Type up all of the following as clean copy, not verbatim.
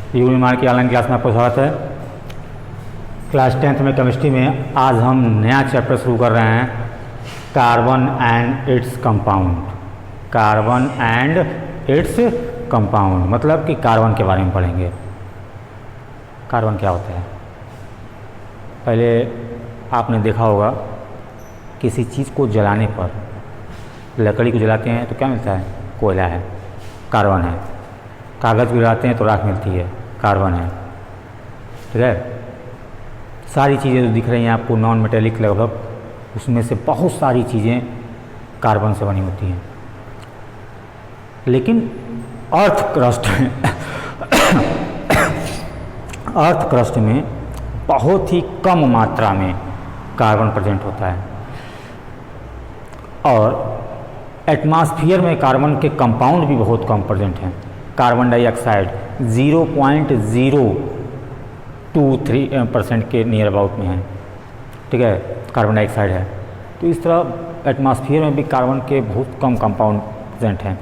यूनिमार की online class में आपका स्वागत है। क्लास 10th में केमिस्ट्री में आज हम नया चैप्टर शुरू कर रहे हैं, carbon and its compound. Carbon and its compound मतलब कि कार्बन के बारे में पढ़ेंगे। कार्बन क्या होता है? पहले आपने देखा होगा किसी चीज़ को जलाने पर, लकड़ी को जलाते हैं तो क्या मिलता है? कोयला है, कार्बन है। कागज़ को जलाते हैं तो राख मिलती है, कार्बन है। ठीक है, सारी चीज़ें जो दिख रही हैं आपको नॉन मेटेलिक लगभग, उसमें से बहुत सारी चीज़ें कार्बन से बनी होती हैं। लेकिन अर्थ क्रस्ट में बहुत ही कम मात्रा में कार्बन प्रेजेंट होता है, और एटमॉस्फेयर में कार्बन के कंपाउंड भी बहुत कम प्रेजेंट हैं। कार्बन डाइऑक्साइड 0.023% के नियर अबाउट में है। ठीक है, कार्बन डाइऑक्साइड है। तो इस तरह एटमॉस्फेयर में भी कार्बन के बहुत कम कंपाउंड प्रेजेंट हैं।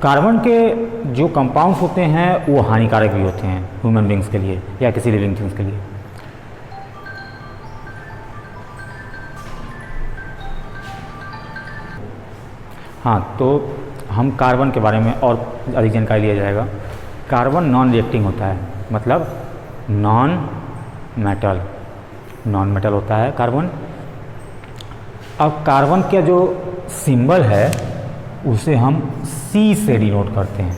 कार्बन के जो कंपाउंड्स होते हैं वो हानिकारक भी होते हैं ह्यूमन बींग्स के लिए या किसी लिविंग थिंग्स के लिए। हाँ, तो हम कार्बन के बारे में और अधिक जानकारी लिया जाएगा। कार्बन नॉन रिएक्टिंग होता है, मतलब नॉन मेटल होता है कार्बन। अब कार्बन का जो सिंबल है उसे हम C से डिनोट करते हैं।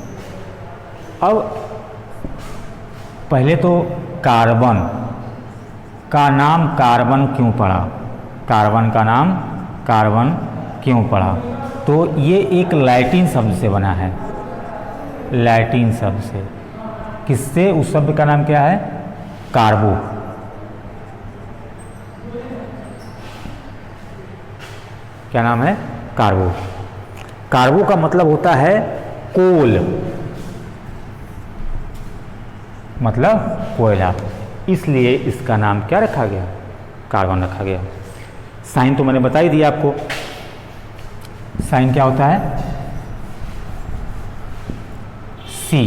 अब पहले तो कार्बन का नाम कार्बन क्यों पड़ा? कार्बन का नाम कार्बन क्यों पड़ा? तो ये एक लैटिन शब्द से बना है। लैटिन शब्द से। किससे? उस शब्द का नाम क्या है? कार्बो। क्या नाम है? कार्बो। कार्बो का मतलब होता है कोल, मतलब कोयला। इसलिए इसका नाम क्या रखा गया? कार्बन रखा गया। साइन तो मैंने बता ही दिया आपको। साइन क्या होता है? C।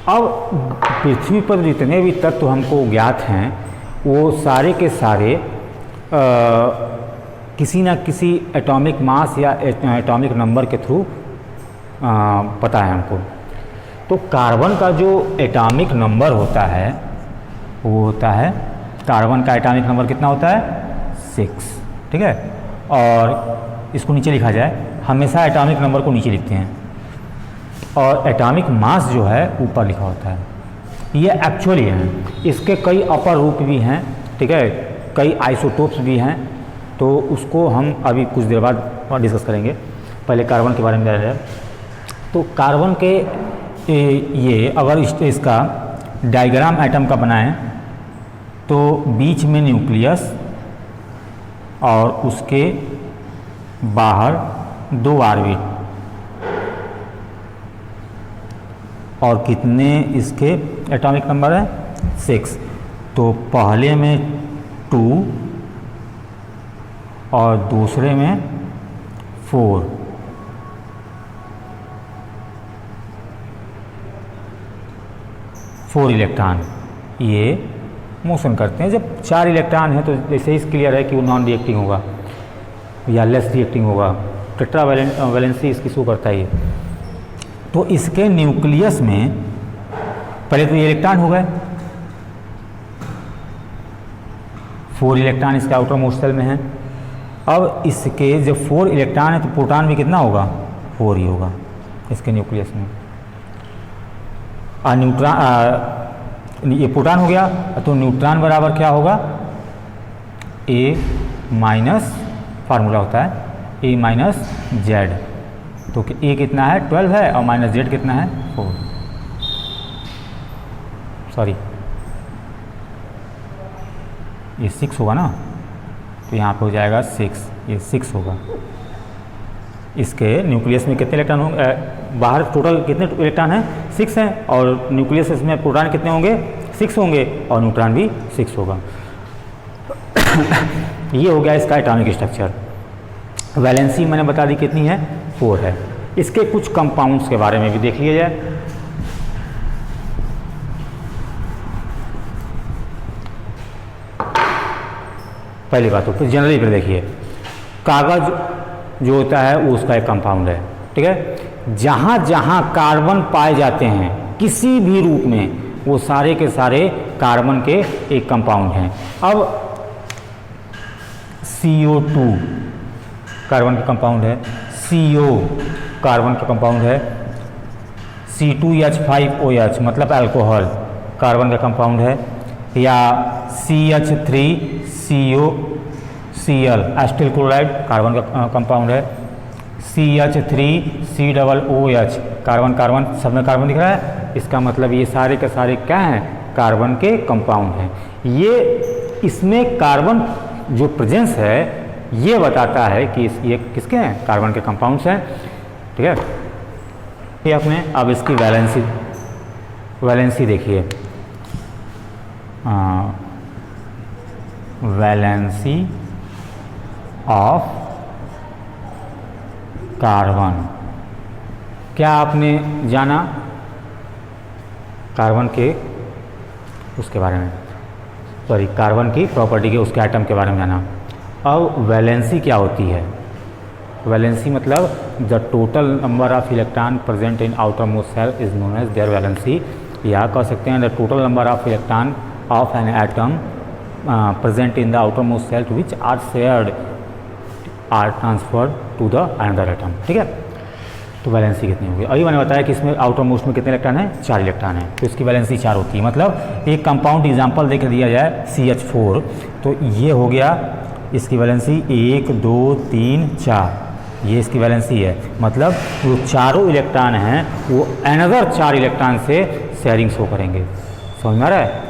अब पृथ्वी पर जितने भी तत्व हमको ज्ञात हैं वो सारे के सारे किसी न किसी एटॉमिक मास या एटॉमिक नंबर के थ्रू पता है हमको। तो कार्बन का जो एटॉमिक नंबर होता है वो होता है, कार्बन का एटॉमिक नंबर कितना होता है? 6। ठीक है, और इसको नीचे लिखा जाए, हमेशा एटॉमिक नंबर को नीचे लिखते हैं, और एटॉमिक मास जो है ऊपर लिखा होता है। ये एक्चुअली हैं। इसके कई अपर रूप भी हैं। ठीक है, कई आइसोटोप्स भी हैं, तो उसको हम अभी कुछ देर बाद डिस्कस करेंगे। पहले कार्बन के बारे में जाना जाए तो कार्बन के ये अगर इसका डायग्राम एटम का बनाएं तो बीच में न्यूक्लियस और उसके बाहर 2 ऑर्बिट, और कितने इसके एटॉमिक नंबर है? 6। तो पहले में 2 और दूसरे में 4। इलेक्ट्रॉन ये मोशन करते हैं। जब 4 इलेक्ट्रॉन है तो जैसे ही क्लियर है कि वो नॉन रिएक्टिंग होगा या लेस रिएक्टिंग होगा। टेट्रा वैलेंसी इसकी शो करता है ये। तो इसके न्यूक्लियस में पहले तो ये इलेक्ट्रॉन हो गए, 4 इलेक्ट्रॉन इसके आउटर मोस्ट शेल में है। अब इसके जब 4 इलेक्ट्रॉन है तो प्रोटॉन भी कितना होगा? 4 ही होगा इसके न्यूक्लियस में। और न्यूट्रॉन, ये प्रोटॉन हो गया तो न्यूट्रॉन बराबर क्या होगा? A- फार्मूला होता है A-Z। तो A कितना है? 12 है, और -Z कितना है? 4। सॉरी, ये 6 होगा ना, तो यहाँ पे हो जाएगा 6। ये 6 होगा। इसके न्यूक्लियस में कितने इलेक्ट्रॉन होंगे? बाहर टोटल कितने इलेक्ट्रॉन हैं? 6 हैं, और न्यूक्लियस इसमें प्रोटॉन कितने होंगे? 6 होंगे, और न्यूट्रॉन भी 6 होगा। ये हो गया इसका एटॉमिक स्ट्रक्चर। वैलेंसी मैंने बता दी कितनी है? 4 है। इसके कुछ कंपाउंड्स के बारे में भी देख लिया जाए। पहली बात तो जनरली पर देखिए, कागज़ जो होता है वो उसका एक कंपाउंड है, ठीक है। जहाँ जहाँ कार्बन पाए जाते हैं किसी भी रूप में, वो सारे के सारे कार्बन के एक कंपाउंड हैं। अब CO2 कार्बन का कंपाउंड है, CO कार्बन का कंपाउंड है, C2H5OH मतलब अल्कोहल कार्बन का कंपाउंड है, या CH3COCl एसिटिल क्लोराइड कार्बन का कंपाउंड है, CH3COOH कार्बन कार्बन सब में कार्बन दिख रहा है, इसका मतलब ये सारे के सारे क्या हैं, कार्बन के कंपाउंड हैं। ये इसमें कार्बन जो प्रेजेंस है ये बताता है कि ये किसके हैं, कार्बन के कंपाउंड्स हैं, ठीक है। ये आपने अब इसकी वैलेंसी देखिए, वैलेंसी ऑफ कार्बन। क्या आपने जाना कार्बन के उसके बारे में, सॉरी कार्बन की प्रॉपर्टी के उसके एटम के बारे में जाना। अब वैलेंसी क्या होती है, वैलेंसी मतलब the total number of electron present in outer most shell is known as their valency, या कह सकते हैं the total number of electron of an atom present in the outer most shell to which are shared or transferred to the another atom, ठीक है। तो valency कितनी होगी, अभी मैंने बताया कि इसमें आउटर मोस्ट में कितने इलेक्ट्रॉन हैं, 4 इलेक्ट्रॉन हैं, तो इसकी वैलेंसी 4 होती है। मतलब एक कंपाउंड एग्जाम्पल देकर दिया जाए CH4, तो ये हो गया इसकी वैलेंसी 1 2 3 4, ये इसकी वैलेंसी है। मतलब जो चारों इलेक्ट्रॉन हैं वो अनदर 4 इलेक्ट्रॉन से शेयरिंग शो करेंगे, समझ में आ रहा है।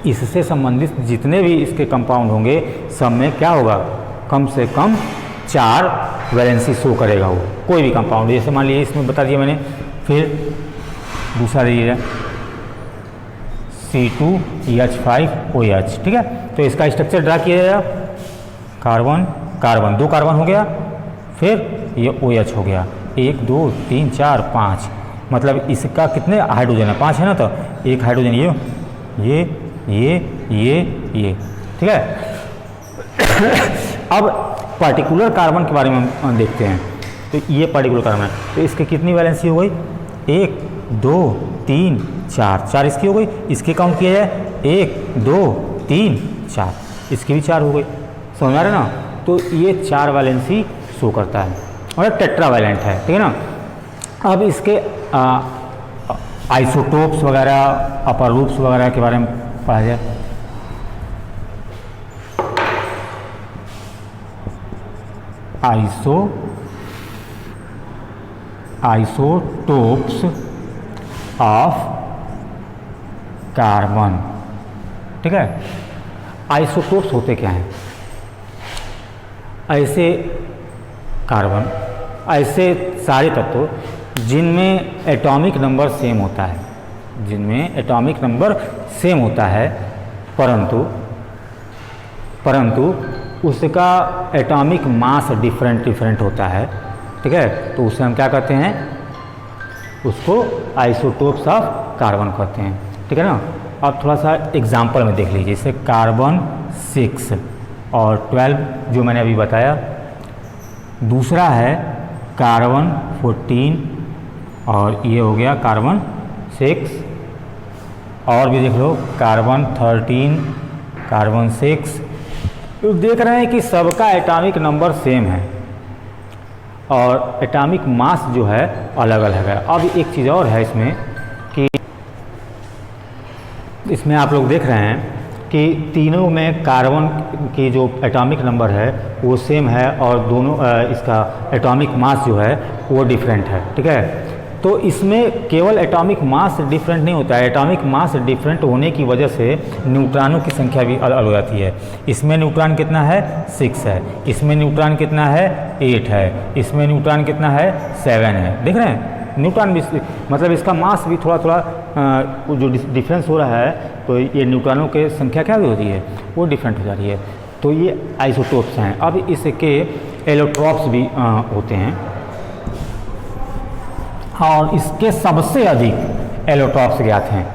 इससे संबंधित जितने भी इसके कंपाउंड होंगे सब में क्या होगा, कम से कम 4 वैलेंसी शो करेगा वो, कोई भी कंपाउंड। जैसे मान लीजिए इसमें बता दिया मैंने, फिर दूसरा दीजिए C2H5OH, ठीक है। तो इसका स्ट्रक्चर ड्रा किया जाएगा, कार्बन कार्बन 2 कार्बन हो गया, फिर ये OH हो गया, 1 2 3 4 5, मतलब इसका कितने हाइड्रोजन है, 5 है ना, तो एक हाइड्रोजन ये, ठीक है। अब पार्टिकुलर कार्बन के बारे में हम देखते हैं, तो ये पार्टिकुलर कार्बन है, तो इसकी कितनी वैलेंसी हो गई, 1 2 3 4 इसकी हो गई। इसकी काउंट किया जाए 1 2 3 4, इसकी भी 4 हो गई, समझ आ रहा है ना। तो ये 4 वैलेंसी शो करता है और टेट्रावैलेंट है, ठीक है ना। अब इसके आइसोटोप्स वगैरह, अपर ग्रुप्स वगैरह के बारे में पढ़ा जाए। आइसोटोप्स ऑफ कार्बन, ठीक है। आइसोटोप्स होते क्या हैं, ऐसे कार्बन, ऐसे सारे तत्व जिनमें एटॉमिक नंबर सेम होता है, जिनमें एटॉमिक नंबर सेम होता है, परंतु उसका एटॉमिक मास डिफरेंट होता है, ठीक है। तो उसे हम क्या कहते हैं, उसको आइसोटोप्स ऑफ कार्बन कहते हैं, ठीक है ना। अब थोड़ा सा एग्जाम्पल में देख लीजिए, जैसे कार्बन 6 और 12 जो मैंने अभी बताया, दूसरा है कार्बन 14 और ये हो गया कार्बन 6, और भी देख लो कार्बन 13 कार्बन 6। तो देख रहे हैं कि सबका एटॉमिक नंबर सेम है और एटॉमिक मास जो है अलग अलग है। अब एक चीज़ और है इसमें कि इसमें आप लोग देख रहे हैं कि तीनों में कार्बन की जो एटॉमिक नंबर है वो सेम है और दोनों इसका एटॉमिक मास जो है वो डिफरेंट है, ठीक है। तो इसमें केवल एटॉमिक मास डिफरेंट नहीं होता है, एटॉमिक मास डिफरेंट होने की वजह से न्यूट्रॉनों की संख्या भी अलग हो जाती है। इसमें न्यूट्रॉन कितना है, 6 है, इसमें न्यूट्रॉन कितना है, 8 है, इसमें न्यूट्रॉन कितना है, 7 है। देख रहे हैं न्यूट्रॉन भी, मतलब इसका मास भी थोड़ा जो डिफरेंस हो रहा है, तो ये न्यूट्रॉनों की संख्या क्या भी होती है, वो डिफरेंट हो जा रही है। तो ये आइसोटोप्स हैं। अब इसके एलोट्रॉप्स भी होते हैं और इसके सबसे अधिक एलोट्रॉप्स ज्ञात हैं।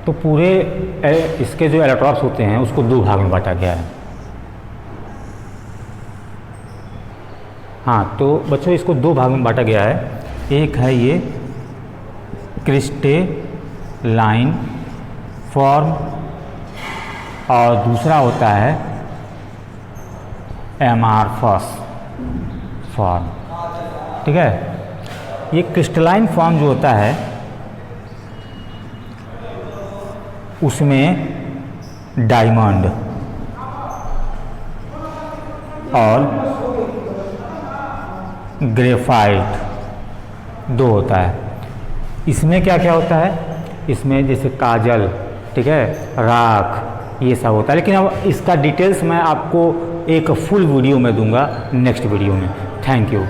तो पूरे इसके जो इलेक्ट्रॉन्स होते हैं उसको दो भाग में बांटा गया है। हाँ, तो बच्चों इसको दो भाग में बांटा गया है। एक है ये क्रिस्टलाइन फॉर्म और दूसरा होता है एमार्फस फॉर्म। ठीक है, ये क्रिस्टलाइन फॉर्म जो होता है उसमें डायमंड और ग्रेफाइट दो होता है। इसमें क्या क्या होता है, इसमें जैसे काजल, ठीक है, राख, ये सब होता है। लेकिन अब इसका डिटेल्स मैं आपको एक फुल वीडियो में दूंगा नेक्स्ट वीडियो में। Thank you.